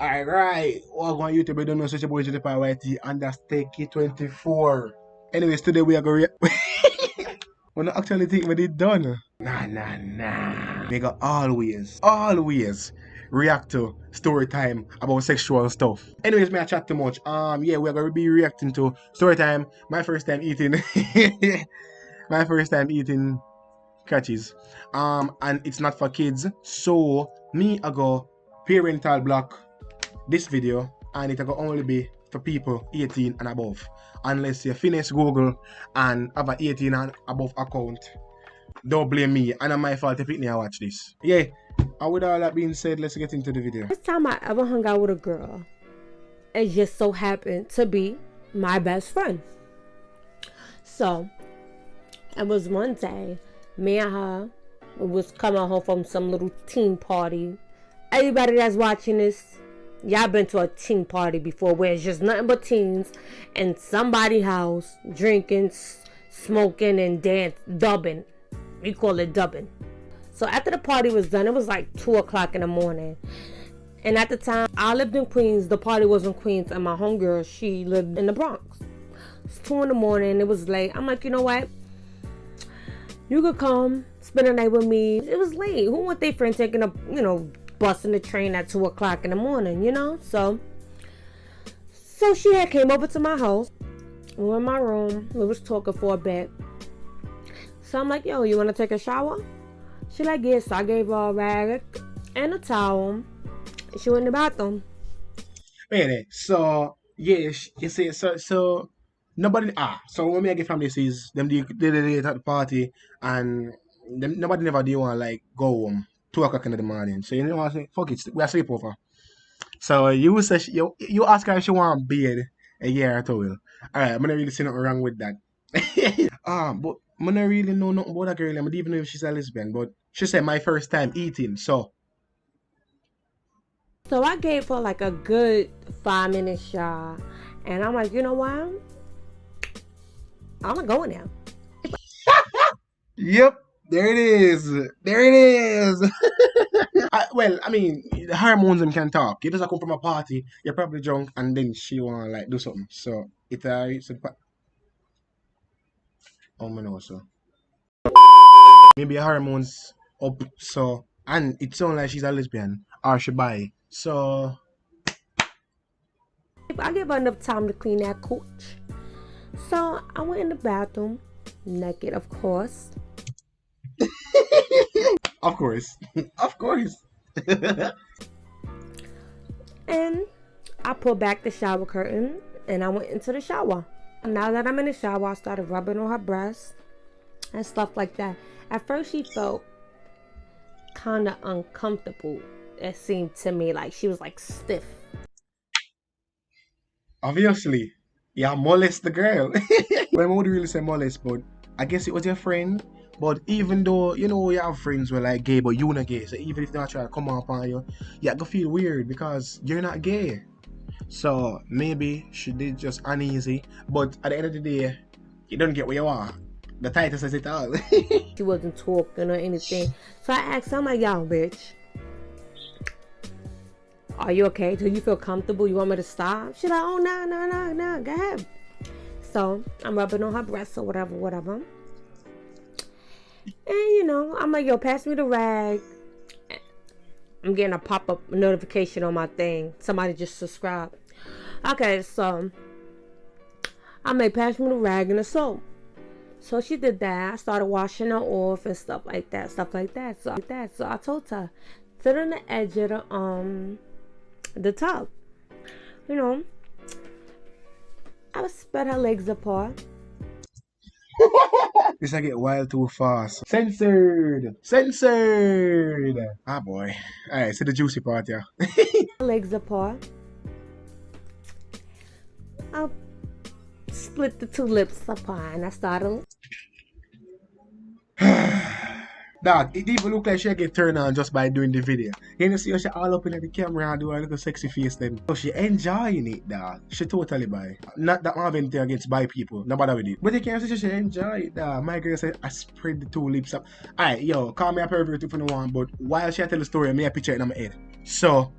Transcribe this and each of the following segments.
Alright, welcome on YouTube. I don't know such a boy to the YT and that's Take 24. Anyways, today we are going to we're not actually think we did done. Nah. We got always react to story time about sexual stuff. Anyways, may I chat too much. Yeah, we're gonna be reacting to story time. My first time eating my first time eating catches. And it's not for kids. So me I go parental block this video and it will only be for people 18 and above unless you finish Google and have an 18 and above account. Don't blame me, and it's my fault if I watch this. Yeah, and with all that being said, let's get into the video. First time I ever hung out with a girl, it just so happened to be my best friend. So it was one day, me and her was coming home from some little teen party. Everybody that's watching this, y'all been to a teen party before where it's just nothing but teens in somebody's house drinking, smoking, and dubbing. We call it dubbing. So after the party was done, it was like 2 o'clock in the morning. And at the time, I lived in Queens. The party was in Queens, and my homegirl, she lived in the Bronx. It's 2 in the morning. It was late. I'm like, you know what? You could come spend the night with me. It was late. Who want their friend taking a, busting the train at 2 o'clock in the morning, So she had came over to my house. We were in my room. We was talking for a bit. So I'm like, yo, you want to take a shower? She like, yes. So I gave her a rag and a towel. She went in the bathroom. Wait, so yeah, you see, so nobody so when I get from this is them they at the party and them nobody never do want like go home 2 o'clock in the morning. So you know what I say? Fuck it, we are sleepover. So you say you ask her if she want bed a year or two. Alright, I'm not really see nothing wrong with that. But I don't really know nothing about that girl. I don't even know if she's a lesbian, but she said my first time eating, so I gave her like a good 5-minute shot. And I'm like, you know what? I'm gonna go in there. yep, there it is. There it is. I mean, the hormones them can talk. You just come from a party, you're probably drunk, and then she wanna like do something. So it's oh my no, so maybe her hormones up. So and it sounds like she's a lesbian or she bi. So I gave her enough time to clean that cooch. So I went in the bathroom, naked, of course. of course. And I pulled back the shower curtain and I went into the shower. Now that I'm in the shower, I started rubbing on her breasts and stuff like that. At first, she felt kind of uncomfortable. It seemed to me like she was like stiff. Obviously, yeah, molest the girl. Well, I would really say molest, but I guess it was your friend. But even though, you have friends who are like gay, but you're not gay. So even if they not try to come up on you, yeah, go feel weird because you're not gay. So maybe she did just uneasy. But at the end of the day, you don't get what you want. The title says it all. She wasn't talking or anything. So I asked her, I'm like, yo, bitch, are you okay? Do you feel comfortable? You want me to stop? She's like, oh, no, go ahead. So I'm rubbing on her breasts or whatever. And, I'm like, yo, pass me the rag. I'm getting a pop-up notification on my thing. Somebody just subscribed. Okay, so I'm like, pass me the rag and the soap. So she did that. I started washing her off and stuff like that. So I told her, sit on the edge of the tub. I would spread her legs apart. This I get wild too fast. Censored. Ah boy. Alright, see the juicy part, yeah. Legs apart. I split the two lips apart and I started. Dog, it even look like she get turned on just by doing the video. You see how she all up in the camera and do a little sexy face then. So she enjoying it, dog. She totally bi. Not that I have anything against bi people. No bother with it. But you can see she enjoy it, dog. My girl said I spread the two lips up. Alright, yo, call me a pervert if you want, but while she tell the story, me a picture it in my head. So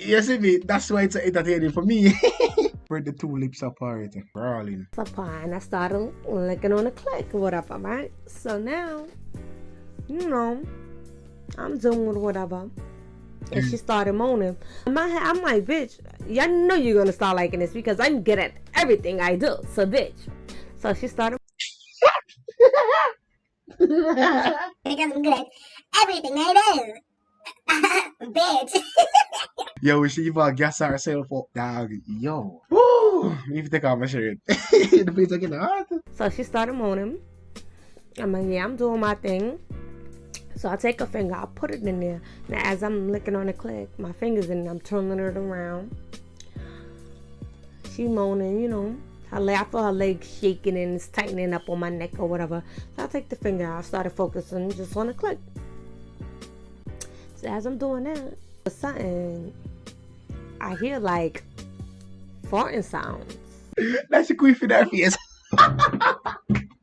You see me? That's why it's entertaining for me. Spread the two lips apart, brawling. And I started licking on the click or whatever, right? So now, you know, I'm doing whatever. And she started moaning. In my head, I'm like, bitch, y'all know you're gonna start liking this because I'm good at everything I do. So, bitch. So she started. Because I'm good at everything I do. Bitch. Yo, she even gas herself up, dog. Yo. Woo! If you take off my shirt. The face again hot. So she started moaning. I'm like, yeah, I'm doing my thing. So I take a finger, I put it in there. Now as I'm licking on the click, my finger's in there, I'm turning it around. She moaning, you know. I feel her legs shaking and it's tightening up on my neck or whatever. So I take the finger out, I started focusing just on the click. So as I'm doing that, something, I hear like farting sounds. That's a queef in her face.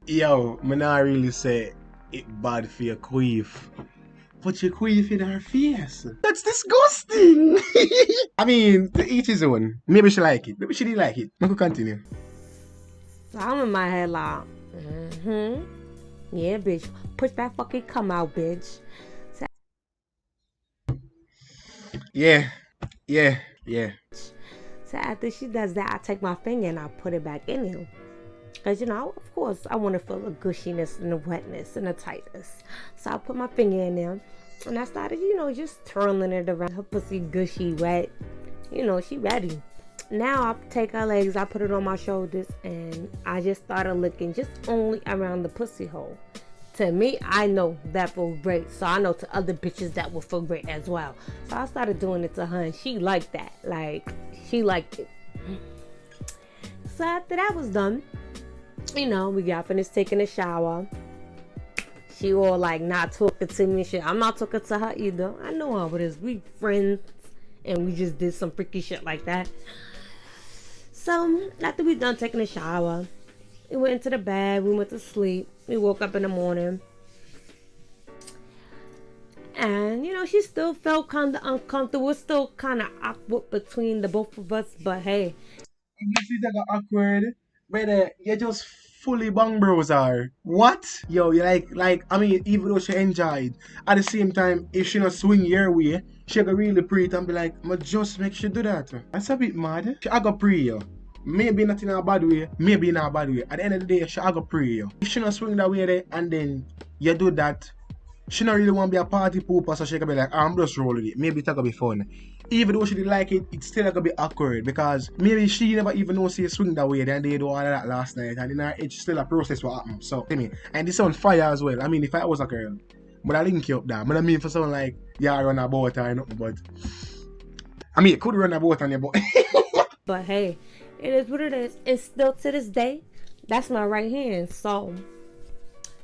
Yo, me not really say it bad for your queef. But you queef in her face. That's disgusting. I mean, to each his own. Maybe she like it. Maybe she didn't like it. I could continue. So I'm in my head like, yeah, bitch. Push that fucking cum out, bitch. Yeah. So after she does that, I take my finger and I put it back in there. Because, you know, of course, I want to feel the gushiness and the wetness and the tightness. So I put my finger in there and I started, you know, just twirling it around. Her pussy gushy, wet. You know, she ready. Now I take her legs, I put it on my shoulders, and I just started licking just only around the pussy hole. To me, I know that feels great. So I know to other bitches that will feel great as well. So I started doing it to her and she liked that. Like, she liked it. So after that was done, you know, we got finished taking a shower. She all like not talking to me and shit. I'm not talking to her either. I know how it is. We friends and we just did some freaky shit like that. So after we done taking a shower, we went into the bed, we went to sleep. We woke up in the morning. And, you know, she still felt kind of uncomfortable. It's still kind of awkward between the both of us. But, hey. Obviously, that got awkward. But you just fully bang bros are. What? Yo, you like, I mean, even though she enjoyed, at the same time, if she not swing your way, she could really pray it and be like, "Ma just make sure do that." That's a bit mad. She go pray you. Maybe not in a bad way, maybe in a bad way. At the end of the day, she go pray you. If she not swing that way there and then you do that, she not really want to be a party pooper, so she can be like, I'm just rolling it. Maybe it's gonna be fun. Even though she didn't like it, it's still gonna be awkward because maybe she never even know she swing that way. Then they do all of that last night, and in her it's still a process what happened. So, I mean, and this on fire as well. I mean, if I was a girl, but I link you up there. But I mean, for someone like, yeah, run a boat or nothing, but I mean, it could run a boat on your boat. But hey, it is what it is. And still to this day, that's my right hand. So,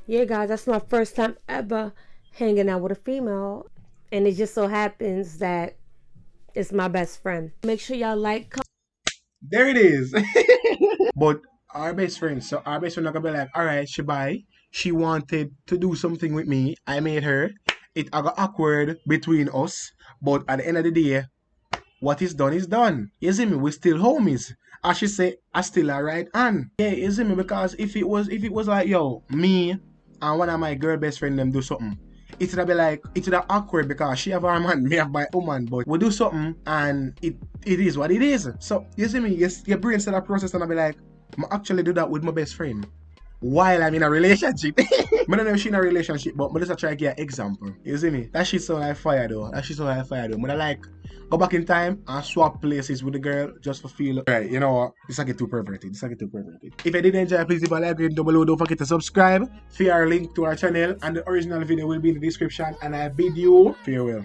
yeah, guys, that's my first time ever hanging out with a female. And it just so happens that it's my best friend. Make sure y'all like, comment. There it is. But our best friend, so our best friend not gonna be like, alright, she wanted to do something with me. I made her. It got awkward between us. But at the end of the day, what is done is done. You see me? We still homies. As she say, I still a right hand. Yeah, you see me? Because if it was like, yo, me and one of my girl best friend them do something, it would be like, it would be awkward because she have her man, me have my woman, but we do something and it is what it is. So, you see me? Your brain set a process and I be like, I actually do that with my best friend while I'm in a relationship. I don't know if she in a relationship, but I just try to get an example. You see me? That shit so like fire though. But I like go back in time and swap places with the girl just for feel. Right, you know what? This I get too perverted. If you did enjoy, please leave a like and down below. Don't forget to subscribe. For our link to our channel and the original video will be in the description. And I bid you farewell.